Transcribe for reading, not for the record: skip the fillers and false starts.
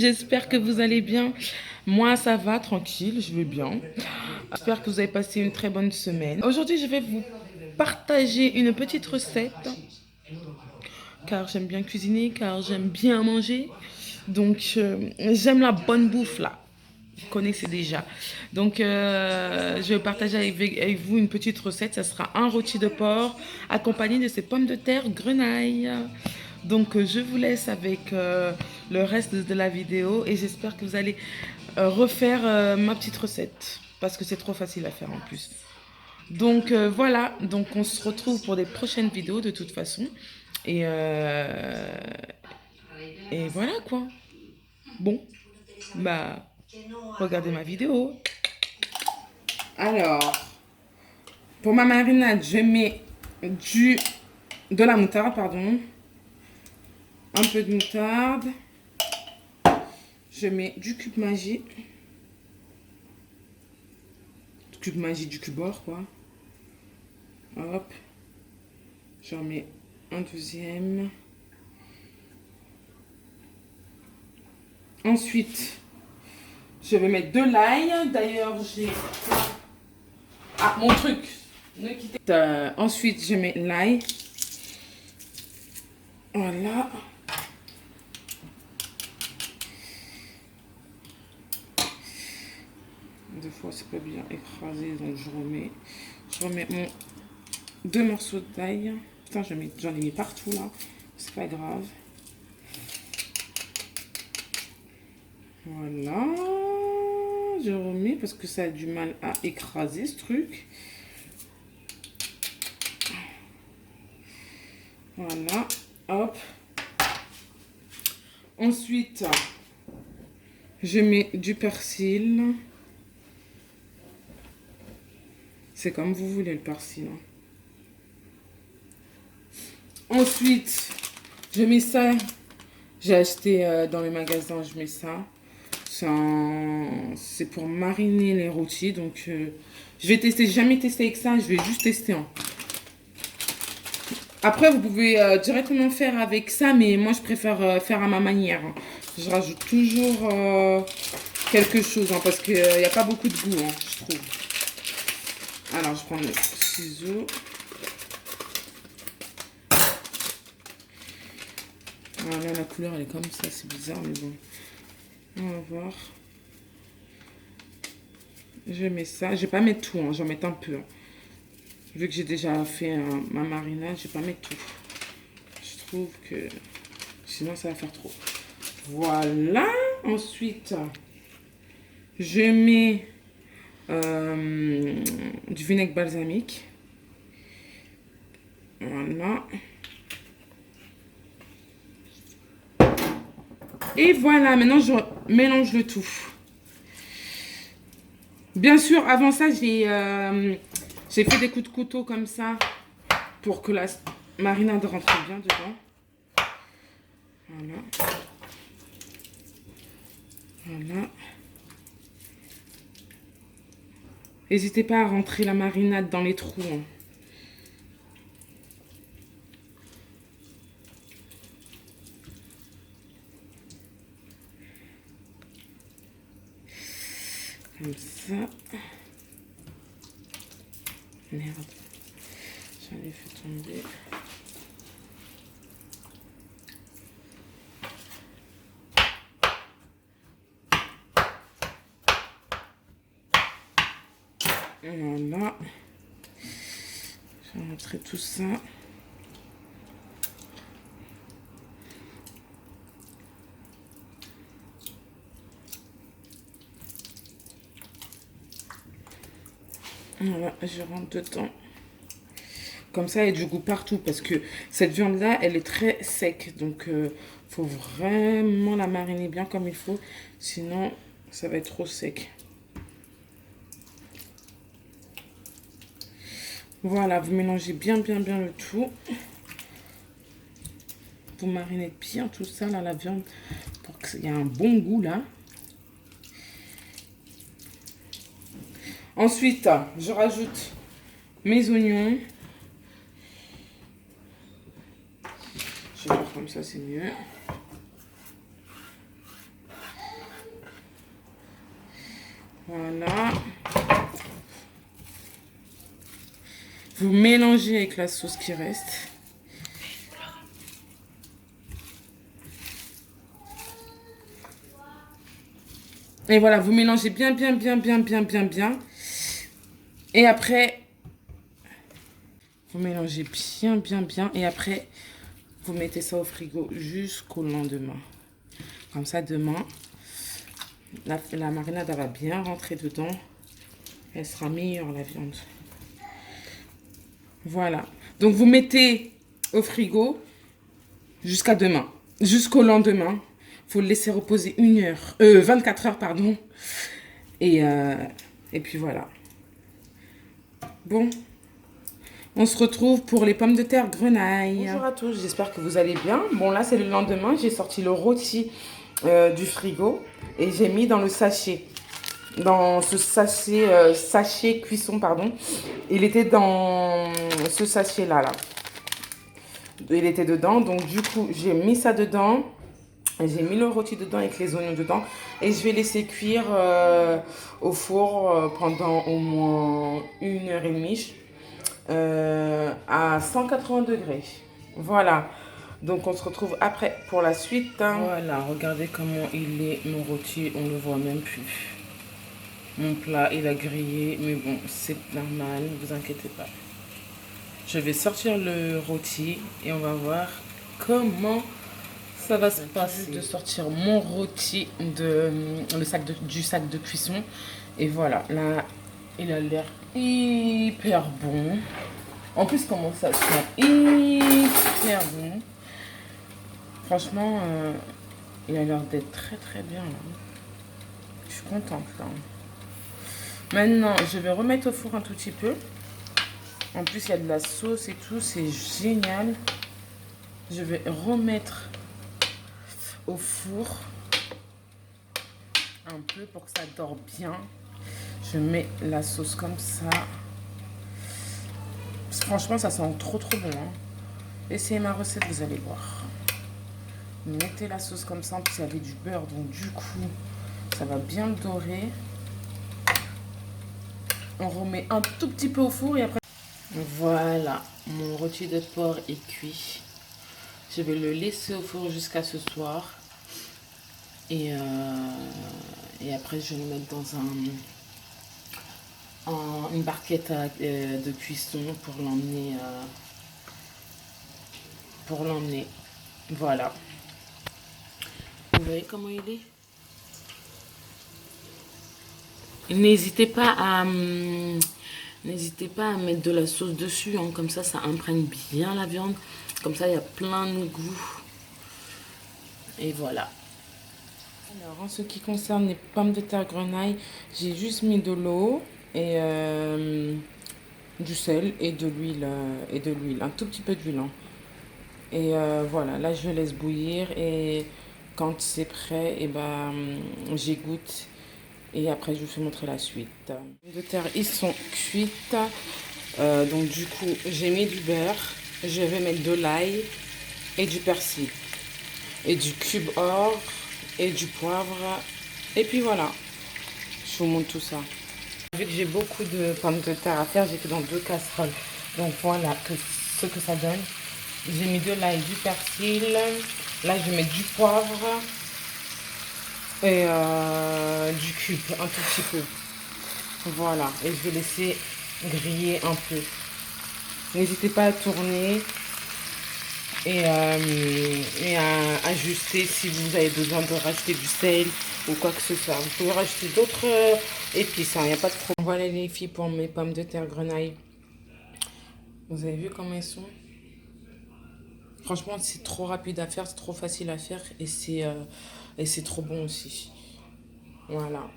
j'espère que vous allez bien. Moi, ça va, tranquille, je vais bien. J'espère que vous avez passé une très bonne semaine. Aujourd'hui, je vais vous partager une petite recette, car j'aime bien cuisiner, car j'aime bien manger. Donc, j'aime la bonne bouffe, là. Vous connaissez déjà. Donc, je vais partager avec vous une petite recette. Ça sera un rôti de porc accompagné de ces pommes de terre grenaille. Donc, je vous laisse avec le reste de la vidéo et j'espère que vous allez refaire ma petite recette parce que c'est trop facile à faire en plus. Donc, voilà. Donc, on se retrouve pour des prochaines vidéos de toute façon. Et, euh, et voilà quoi. Bon, bah, regardez ma vidéo. Alors, pour ma marinade, je mets de la moutarde, pardon. Un peu de moutarde. Je mets du cube magie. Du cube magie, du cube or, quoi. Hop. J'en mets un deuxième. Ensuite, je vais mettre de l'ail. D'ailleurs, j'ai... Ah, mon truc. Ne quittez pas. Ensuite, je mets l'ail. Voilà. Des fois, c'est pas bien écrasé, donc je remets mon 2 morceaux d'ail. Putain, j'en ai mis partout là. C'est pas grave. Voilà. Je remets parce que ça a du mal à écraser ce truc. Voilà. Hop. Ensuite, je mets du persil. C'est comme vous voulez le persil. Ensuite, je mets ça. J'ai acheté dans les magasins, je mets ça. C'est pour mariner les rôtis. Donc, je vais tester. J'ai jamais testé avec ça. Je vais juste tester. Hein. Après, vous pouvez directement faire avec ça. Mais moi, je préfère faire à ma manière. Hein. Je rajoute toujours quelque chose. Hein, parce qu'il n'y a pas beaucoup de goût, hein, je trouve. Alors, je prends le ciseau. Voilà, la couleur, elle est comme ça. C'est bizarre, mais bon. On va voir. Je mets ça. Je vais pas mettre tout. Hein, j'en mets un peu. Hein. Vu que j'ai déjà fait ma marinade, je vais pas mettre tout. Je trouve que sinon, ça va faire trop. Voilà. Ensuite, je mets du vinaigre balsamique. Voilà. Et voilà, maintenant je mélange le tout. Bien sûr, avant ça, j'ai fait des coups de couteau comme ça pour que la marinade rentre bien dedans. Voilà. Voilà. N'hésitez pas à rentrer la marinade dans les trous. Hein. Comme ça. Merde. J'en ai fait tomber. Voilà. Je vais montrer tout ça. Voilà, je rentre dedans. Comme ça, il y a du goût partout. Parce que cette viande-là, elle est très sec. Donc, faut vraiment la mariner bien comme il faut. Sinon, ça va être trop sec. Voilà, vous mélangez bien le tout. Vous marinez bien tout ça, là, la viande. Pour qu'il y ait un bon goût, là. Ensuite, je rajoute mes oignons. Je vais faire comme ça, c'est mieux. Voilà. Vous mélangez avec la sauce qui reste. Et voilà, vous mélangez bien. Et après, vous mélangez bien. Et après, vous mettez ça au frigo jusqu'au lendemain. Comme ça, demain, la marinade elle va bien rentrer dedans. Elle sera meilleure, la viande. Voilà. Donc, vous mettez au frigo jusqu'à demain. Jusqu'au lendemain. Il faut le laisser reposer 24 heures, pardon. Et puis voilà. Bon. On se retrouve pour les pommes de terre grenaille. Bonjour à tous, j'espère que vous allez bien. Bon, là, c'est le lendemain. J'ai sorti le rôti du frigo et j'ai mis dans le sachet. Dans ce sachet cuisson, pardon. Il était dans ce sachet-là, là. Il était dedans. Donc, du coup, j'ai mis ça dedans. J'ai mis le rôti dedans avec les oignons dedans. Et je vais laisser cuire au four pendant au moins 1h30. À 180 degrés. Voilà. Donc, on se retrouve après pour la suite. Voilà, regardez comment il est, mon rôti. On le voit même plus. Mon plat, il a grillé. Mais bon, c'est normal, ne vous inquiétez pas. Je vais sortir le rôti et on va voir comment ça va se passer. De sortir mon rôti du sac de cuisson. Et voilà, là, il a l'air hyper bon. En plus, comment ça sent hyper bon. Franchement, il a l'air d'être très bien. Là. Je suis contente là. Maintenant, je vais remettre au four un tout petit peu. En plus, il y a de la sauce et tout. C'est génial. Je vais remettre au four un peu pour que ça dore bien. Je mets la sauce comme ça. Franchement, ça sent trop bon. Hein. Essayez ma recette, vous allez voir. Mettez la sauce comme ça. En plus, il y avait du beurre. Donc, du coup, ça va bien dorer. On remet un tout petit peu au four et après... Voilà, mon rôti de porc est cuit. Je vais le laisser au four jusqu'à ce soir. Et après, je vais le mettre dans une barquette de cuisson pour l'emmener. Voilà. Vous voyez comment il est? N'hésitez pas à mettre de la sauce dessus, hein, comme ça imprègne bien la viande. Comme ça, il y a plein de goût. Et voilà. Alors, en ce qui concerne les pommes de terre grenaille, j'ai juste mis de l'eau et du sel et de l'huile, un tout petit peu d'huile. Hein. Et voilà, là, je laisse bouillir et quand c'est prêt, et j'égoutte. Et après, je vous fais montrer la suite. Les pommes de terre, ils sont cuites. Donc, du coup, j'ai mis du beurre. Je vais mettre de l'ail et du persil. Et du cube or et du poivre. Et puis voilà. Je vous montre tout ça. Vu que j'ai beaucoup de pommes de terre à faire, j'ai fait dans 2 casseroles. Donc, voilà ce que ça donne. J'ai mis de l'ail, du persil. Là, je vais mettre du poivre. Et du cube, un tout petit peu. Voilà, et je vais laisser griller un peu. N'hésitez pas à tourner et à ajuster si vous avez besoin de rajouter du sel ou quoi que ce soit. Vous pouvez rajouter d'autres épices, il n'y a pas de problème. Voilà les filles pour mes pommes de terre grenaille. Vous avez vu comment elles sont? Franchement, c'est trop rapide à faire, c'est trop facile à faire et c'est trop bon aussi. Voilà.